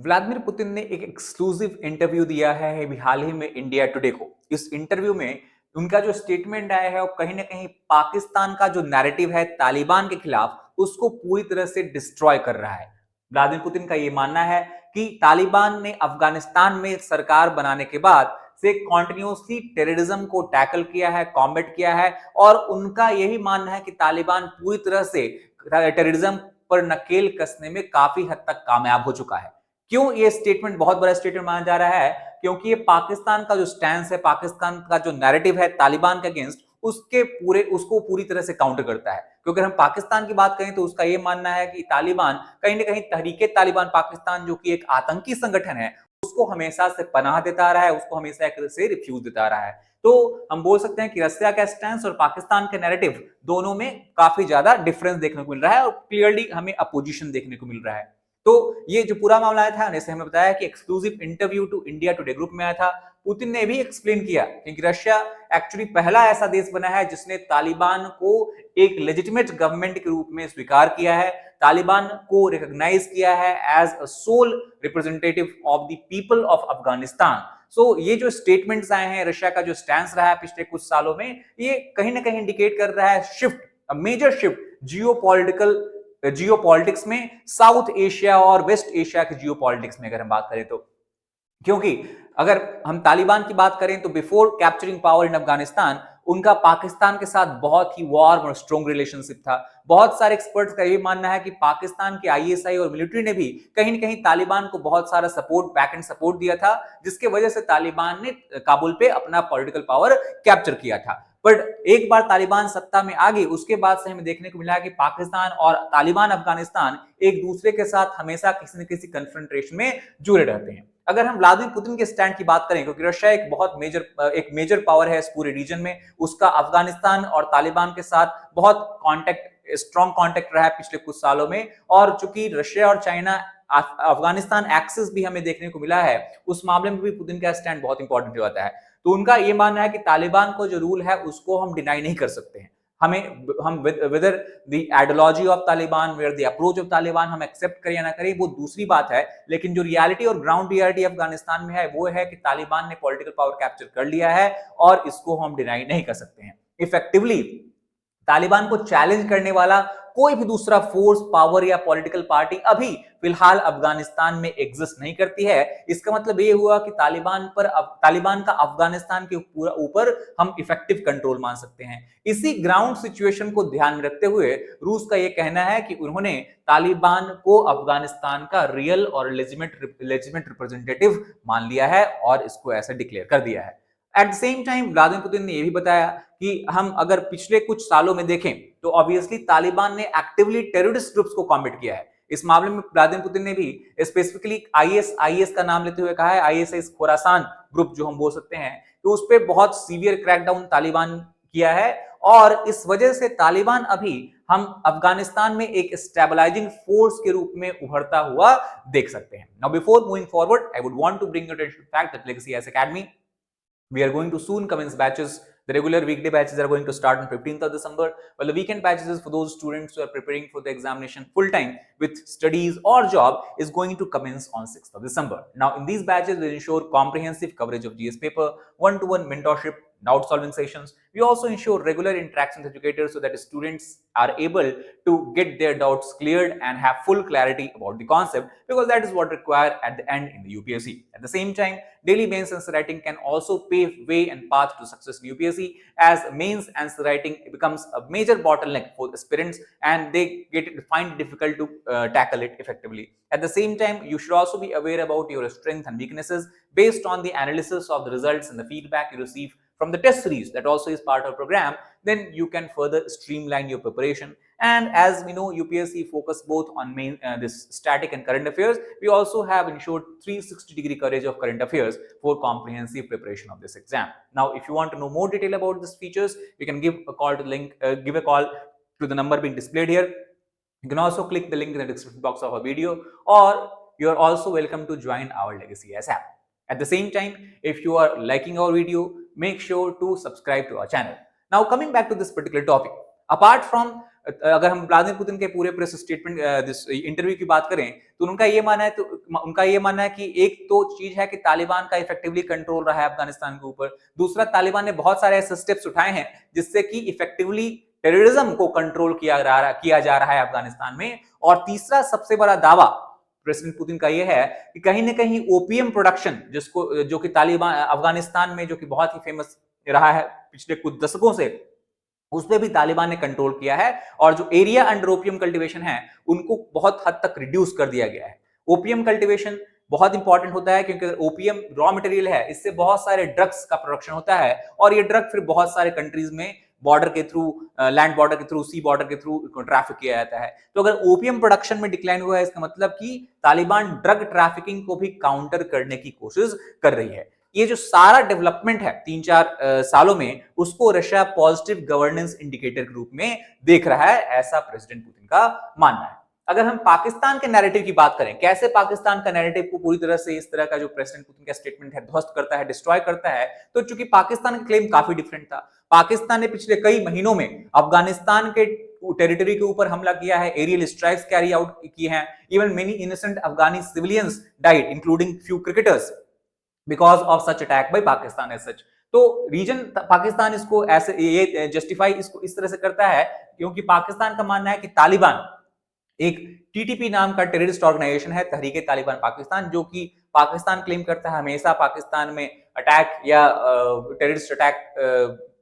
Vladimir Putin ने एक exclusive interview दिया है अभी हाल ही में इंडिया टुडे को। इस इंटरव्यू में उनका जो स्टेटमेंट आया है वो कहीं ना कहीं पाकिस्तान का जो नैरेटिव है तालिबान के खिलाफ उसको पूरी तरह से डिस्ट्रॉय कर रहा है। व्लादिमीर पुतिन का ये मानना है कि तालिबान ने अफगानिस्तान में सरकार बनाने के बाद से कॉन्टिन्यूसली टेररिज्म को टैकल किया है, कॉम्बैट किया है और उनका यही मानना है कि तालिबान पूरी तरह से टेररिज्म पर नकेल कसने में काफी हद तक कामयाब हो चुका है। क्यों ये स्टेटमेंट बहुत बड़ा स्टेटमेंट माना जा रहा है? क्योंकि ये पाकिस्तान का जो स्टैंस है, पाकिस्तान का जो नैरेटिव है तालिबान के अगेंस्ट, उसको पूरी तरह से काउंटर करता है। क्योंकि हम पाकिस्तान की बात करें तो उसका ये मानना है कि तालिबान कहीं ना कहीं तहरीके तालिबान पाकिस्तान जो कि एक आतंकी संगठन है उसको हमेशा से पनाह देता आ रहा है, उसको हमेशा एक तरह से रिफ्यूज देता आ रहा है। तो हम बोल सकते हैं कि रसिया का स्टैंस और पाकिस्तान के नैरेटिव दोनों में काफी ज्यादा डिफरेंस देखने को मिल रहा है और क्लियरली हमें अपोजिशन देखने को मिल रहा है। तो ये जो पूरा मामला आया था, जैसे हमें बताया कि exclusive interview to India Today group में आया था। पुतिन ने भी एक्सप्लेन किया कि रशिया एक्चुअली पहला ऐसा देश बना है जिसने तालिबान को एक लेजिटिमेट गवर्नमेंट के रूप में स्वीकार किया है, तालिबान को रिकॉग्नाइज किया है as a sole representative of the people of Afghanistan. So ये जो स्टेटमेंट्स आए हैं, रशिया का जो स्टैंस रहा है पिछले कुछ सालों में, ये कहीं ना कहीं इंडिकेट कर रहा है शिफ्ट, मेजर शिफ्ट जियोपॉलिटिक्स में, साउथ एशिया और वेस्ट एशिया के जियोपॉलिटिक्स में अगर हम बात करें तो। क्योंकि अगर हम तालिबान की बात करें तो before capturing power in Afghanistan उनका पाकिस्तान के साथ बहुत ही वार्म और स्ट्रॉन्ग रिलेशनशिप था। बहुत सारे एक्सपर्ट्स का ये मानना है कि पाकिस्तान के आईएसआई और मिलिट्री ने भी कहीं ना कहीं तालिबान को बहुत सारा सपोर्ट, बैक एंड सपोर्ट दिया था, जिसके वजह से तालिबान ने काबुल पे अपना पॉलिटिकल पावर कैप्चर किया था। पर एक बार तालिबान सत्ता में आ गई उसके बाद से हमें देखने को मिला कि पाकिस्तान और तालिबान अफगानिस्तान एक दूसरे के साथ हमेशा किसी न किसी कन्फ्रंटेशन में जुड़े रहते हैं। अगर हम व्लादिमीर पुतिन के स्टैंड की बात करें, क्योंकि रशिया एक मेजर पावर है इस पूरे रीजन में, उसका अफगानिस्तान और तालिबान के साथ बहुत स्ट्रॉन्ग कॉन्टेक्ट रहा है पिछले कुछ सालों में। और चूंकि रशिया और चाइना अफगानिस्तान एक्सिस भी हमें देखने को मिला है, उस मामले में भी पुतिन का स्टैंड बहुत इंपॉर्टेंट हो जाता है। तो उनका यह मानना है कि तालिबान को जो रूल है उसको हम डिनाई नहीं कर सकते हैं। हम whether the ideology of Taliban, where the approach of Taliban हम एक्सेप्ट करें या ना करें वो दूसरी बात है, लेकिन जो रियलिटी और ग्राउंड रियलिटी अफगानिस्तान में है वो है कि तालिबान ने पॉलिटिकल पावर कैप्चर कर लिया है और इसको हम डिनाई नहीं कर सकते हैं। इफेक्टिवली तालिबान को चैलेंज करने वाला कोई भी दूसरा फोर्स, पावर या पॉलिटिकल पार्टी अभी फिलहाल अफगानिस्तान में एग्जिस्ट नहीं करती है। इसका मतलब ये हुआ कि तालिबान का अफगानिस्तान के ऊपर हम इफेक्टिव कंट्रोल मान सकते हैं। इसी ग्राउंड सिचुएशन को ध्यान में रखते हुए रूस का यह कहना है कि उन्होंने तालिबान को अफगानिस्तान का रियल और लेजिटिमेट रिप्रेजेंटेटिव मान लिया है और इसको ऐसा डिक्लेयर कर दिया है। At the same time Vladimir Putin ने यह भी बताया कि हम अगर पिछले कुछ सालों में देखें तो ऑब्वियसली तालिबान ने एक्टिवली टेररिस्ट ग्रुप्स को कॉम्बैट किया है। इस मामले में व्लादिमीर पुतिन ने भी स्पेसिफिकली आईएस का नाम लेते हुए कहा है, आईएसआई खोरासान ग्रुप जो हम बोल सकते हैं, तो उस पर बहुत सीवियर क्रैकडाउन तालिबान किया है और इस वजह से तालिबान अभी हम अफगानिस्तान में एक स्टेबलाइजिंग फोर्स के रूप में उभरता हुआ देख सकते हैं। Now before moving forward I would want to bring your attention to the fact that legacy IAS academy, we are going to soon commence batches. The regular weekday batches are going to start on 15th of December, while the weekend batches is for those students who are preparing for the examination full time with studies or job is going to commence on 6th of December. Now in these batches we ensure comprehensive coverage of GS paper, one-to-one mentorship, doubt solving sessions. We also ensure regular interactions with educators so that students are able to get their doubts cleared and have full clarity about the concept, because that is what required at the end in the UPSC. At the same time, daily mains answer writing can also pave way and path to success in UPSC, as mains answer writing becomes a major bottleneck for aspirants and they find it difficult to tackle it effectively. At the same time, you should also be aware about your strengths and weaknesses based on the analysis of the results and the feedback you receive from the test series that also is part of the program. Then you can further streamline your preparation. And as we know, UPSC focus both on this static and current affairs. We also have ensured 360-degree coverage of current affairs for comprehensive preparation of this exam. Now, if you want to know more detail about these features, you can give a call to the number being displayed here. You can also click the link in the description box of our video, or you are also welcome to join our Legacy S app. At the same time, if you are liking our video, make sure to subscribe to our channel. Now coming back to this particular topic, apart from, अगर हम Vladimir Putin के पूरे press statement interview की बात करें तो उनका ये मानना है कि एक तो चीज है कि तालिबान का इफेक्टिवली कंट्रोल रहा है अफगानिस्तान के ऊपर, दूसरा तालिबान ने बहुत सारे ऐसे स्टेप्स उठाए हैं जिससे कि इफेक्टिवली टेररिज्म को कंट्रोल किया जा रहा है अफगानिस्तान में, और तीसरा सबसे बड़ा दावा प्रेसिडेंट पुतिन का यह है कि कहीं ना कहीं ओपीएम प्रोडक्शन, जिसको जो कि तालिबान अफगानिस्तान में जो कि बहुत ही फेमस रहा है पिछले कुछ दशकों से, उस पर भी तालिबान ने कंट्रोल किया है, और जो एरिया अंडर ओपीएम कल्टीवेशन है उनको बहुत हद तक रिड्यूस कर दिया गया है। ओपीएम कल्टीवेशन बहुत इंपॉर्टेंट होता है क्योंकि ओपीएम रॉ मटेरियल है, इससे बहुत सारे ड्रग्स का प्रोडक्शन होता है, और ये ड्रग फिर बहुत सारे कंट्रीज में बॉर्डर के थ्रू, लैंड बॉर्डर के थ्रू, सी बॉर्डर के थ्रू ट्रैफिक किया जाता है। तो अगर ओपीएम प्रोडक्शन में डिक्लाइन हुआ है, इसका मतलब कि तालिबान ड्रग ट्रैफिकिंग को भी काउंटर करने की कोशिश कर रही है। ये जो सारा डेवलपमेंट है 3-4 सालों में, उसको रशिया पॉजिटिव गवर्नेंस इंडिकेटर के रूप में देख रहा है, ऐसा प्रेसिडेंट पुतिन का मानना है। अगर हम पाकिस्तान के नैरेटिव की बात करें, कैसे पाकिस्तान का नैरेटिव को पूरी तरह से इस तरह का जो प्रेसिडेंट पुतिन का स्टेटमेंट है ध्वस्त करता है, डिस्ट्रॉय करता है, तो चूंकि पाकिस्तान का क्लेम काफी डिफरेंट था। पाकिस्तान ने पिछले कई महीनों में अफगानिस्तान के टेरिटरी के ऊपर हमला किया है, एरियल स्ट्राइक्स कैरी आउट किए हैं, even many innocent Afghani civilians died including few cricketers because of such attack by Pakistan as such. तो रीजन पाकिस्तान इसको ऐसे ये जस्टिफाई इसको इस तरह से करता है क्योंकि पाकिस्तान का मानना है कि तालिबान एक टीटीपी नाम का टेररिस्ट ऑर्गेनाइजेशन है, तहरीके तालिबान पाकिस्तान, जो कि पाकिस्तान क्लेम करता है हमेशा पाकिस्तान में अटैक या टेररिस्ट अटैक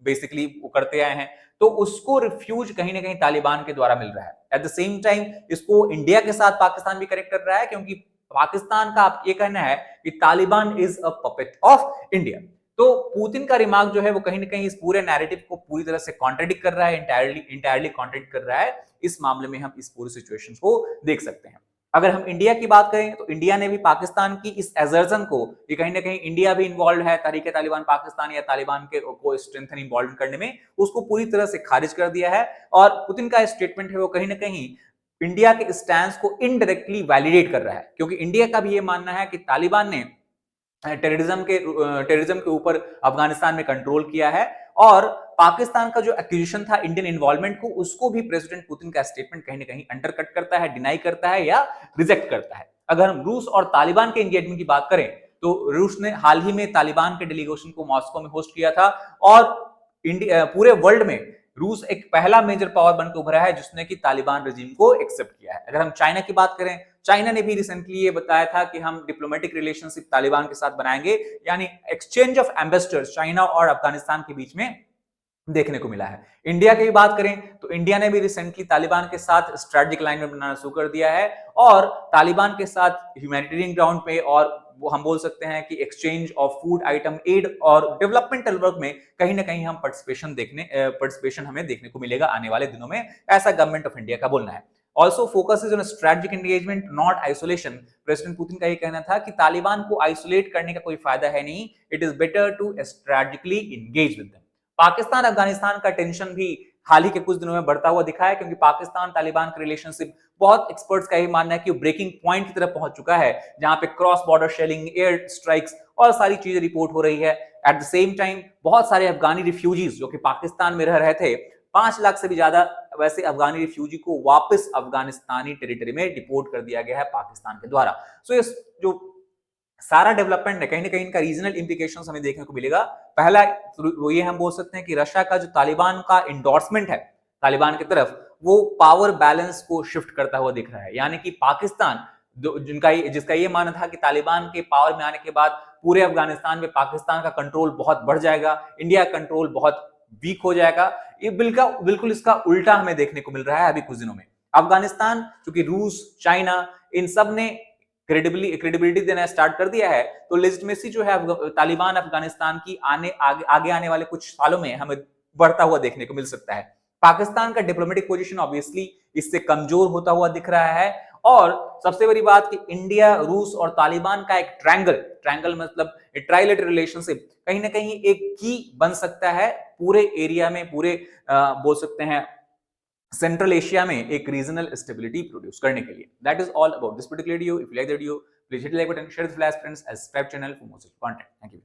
बेसिकली वो करते आए हैं, तो उसको रिफ्यूज कहीं ना कहीं तालिबान के द्वारा मिल रहा है। एट द सेम टाइम इसको इंडिया के साथ पाकिस्तान भी कनेक्ट कर रहा है क्योंकि पाकिस्तान का आप ये कहना है कि Taliban is a puppet of India. तो पुतिन का रिमार्क जो है वो कहीं ना कहीं इस पूरे नैरेटिव को पूरी तरह से कॉन्ट्रडिक्ट कर रहा है, इंटायरली कॉन्ट्रडिक्ट कर रहा है। इस मामले में हम इस पूरी सिचुएशन को देख सकते हैं। अगर हम इंडिया की बात करें तो इंडिया ने भी पाकिस्तान की इस एजर्जन को, ये कहीं ना कहीं इंडिया भी इन्वॉल्व है तहरीके तालिबान पाकिस्तान या तालिबान के को स्ट्रेंथन इन्वॉल्व करने में, उसको पूरी तरह से खारिज कर दिया है। और पुतिन का स्टेटमेंट है वो कहीं ना कहीं इंडिया के स्टैंड को इनडायरेक्टली वैलिडेट कर रहा है, क्योंकि इंडिया का भी ये मानना है कि तालिबान ने टेररिज्म के ऊपर अफगानिस्तान में कंट्रोल किया है, और पाकिस्तान का जो एक्यूजिशन था इंडियन इन्वॉल्वमेंट को, उसको भी प्रेसिडेंट पुतिन का स्टेटमेंट कहीं ना कहीं अंडरकट करता है, डिनाई करता है या रिजेक्ट करता है। अगर हम रूस और तालिबान के एंगेजमेंट की बात करें तो रूस ने हाल ही में तालिबान के डेलीगेशन को मॉस्को में होस्ट किया था, और पूरे वर्ल्ड में रूस एक पहला मेजर पावर बनकर उभरा है जिसने कि तालिबान रेजिम को एक्सेप्ट किया है। अगर हम चाइना की बात करें, चाइना ने भी रिसेंटली ये बताया था कि हम डिप्लोमेटिक रिलेशनशिप तालिबान के साथ बनाएंगे, यानी एक्सचेंज ऑफ एम्बेसडर्स चाइना और अफगानिस्तान के बीच में देखने को मिला है। इंडिया की बात करें तो इंडिया ने भी रिसेंटली तालिबान के साथ स्ट्रेटेजिक अलाइनमेंट बनाना शुरू कर दिया है, और तालिबान के साथ ह्यूमैनिटेरियन ग्राउंड पे, और वो हम बोल सकते हैं कि exchange of food item aid और डेवलपमेंटल वर्क में कहीं ना कहीं हम पार्टिसिपेशन हमें देखने को मिलेगा आने वाले दिनों में, ऐसा गवर्नमेंट ऑफ इंडिया का बोलना है। Also focus is on strategic engagement not isolation. President Putin का ये कहना था कि तालिबान को आइसोलेट करने का कोई फायदा है नहीं, it is better to strategically engage with them. Pakistan Afghanistan का टेंशन भी हाल ही के कुछ दिनों में बढ़ता हुआ दिखा है, क्योंकि पाकिस्तान तालिबान का रिलेशनशिप बहुत एक्सपर्ट्स का ये मानना है कि वो ब्रेकिंग पॉइंट की तरफ पहुंच चुका है, जहां पे cross border shelling, air strikes और सारी चीजें रिपोर्ट हो रही है। एट द सेम टाइम बहुत सारे अफगानी रिफ्यूजीज जो कि पाकिस्तान में रह रहे थे, 5 लाख से भी ज्यादा वैसे अफगानी रिफ्यूजी को वापस अफगानिस्तानी टेरिटरी में डिपोर्ट कर दिया गया है पाकिस्तान के द्वारा। सो इस जो सारा डेवलपमेंट है कहीं ना कहीं इनका रीजनल इंप्लीकेशंस हमें देखने को मिलेगा। पहला वो ये हम बोल सकते हैं कि रशिया का जो तालिबान का इंडोर्समेंट है तालिबान की तरफ, वो पावर बैलेंस को शिफ्ट करता हुआ दिख रहा है, यानी कि पाकिस्तान जिसका ये मानना था कि तालिबान के पावर में आने के बाद पूरे अफगानिस्तान में पाकिस्तान का कंट्रोल बहुत बढ़ जाएगा, इंडिया कंट्रोल बहुत वीक हो जाएगा, ये बिल्कुल इसका उल्टा हमें देखने को मिल रहा है अभी कुछ दिनों में। अफगानिस्तान चूंकि रूस, चाइना इन सब ने क्रेडिबिलिटी देना स्टार्ट कर दिया है, तो लेजिटिमेसी जो है तालिबान अफगानिस्तान की आगे आने वाले कुछ सालों में हमें बढ़ता हुआ देखने को मिल सकता है। पाकिस्तान का डिप्लोमेटिक पोजीशन ऑब्वियसली इससे कमजोर होता हुआ दिख रहा है, और सबसे बड़ी बात कि इंडिया, रूस और तालिबान का एक ट्रायंगल मतलब ट्राइलेटरल रिलेशनशिप कहीं ना कहीं एक की बन सकता है पूरे एरिया में, पूरे बोल सकते हैं सेंट्रल एशिया में एक रीजनल स्टेबिलिटी प्रोड्यूस करने के लिए। That is all about this particular video. If you like the video, please hit like button, share this flash friends, subscribe channel for more such content. Thank you.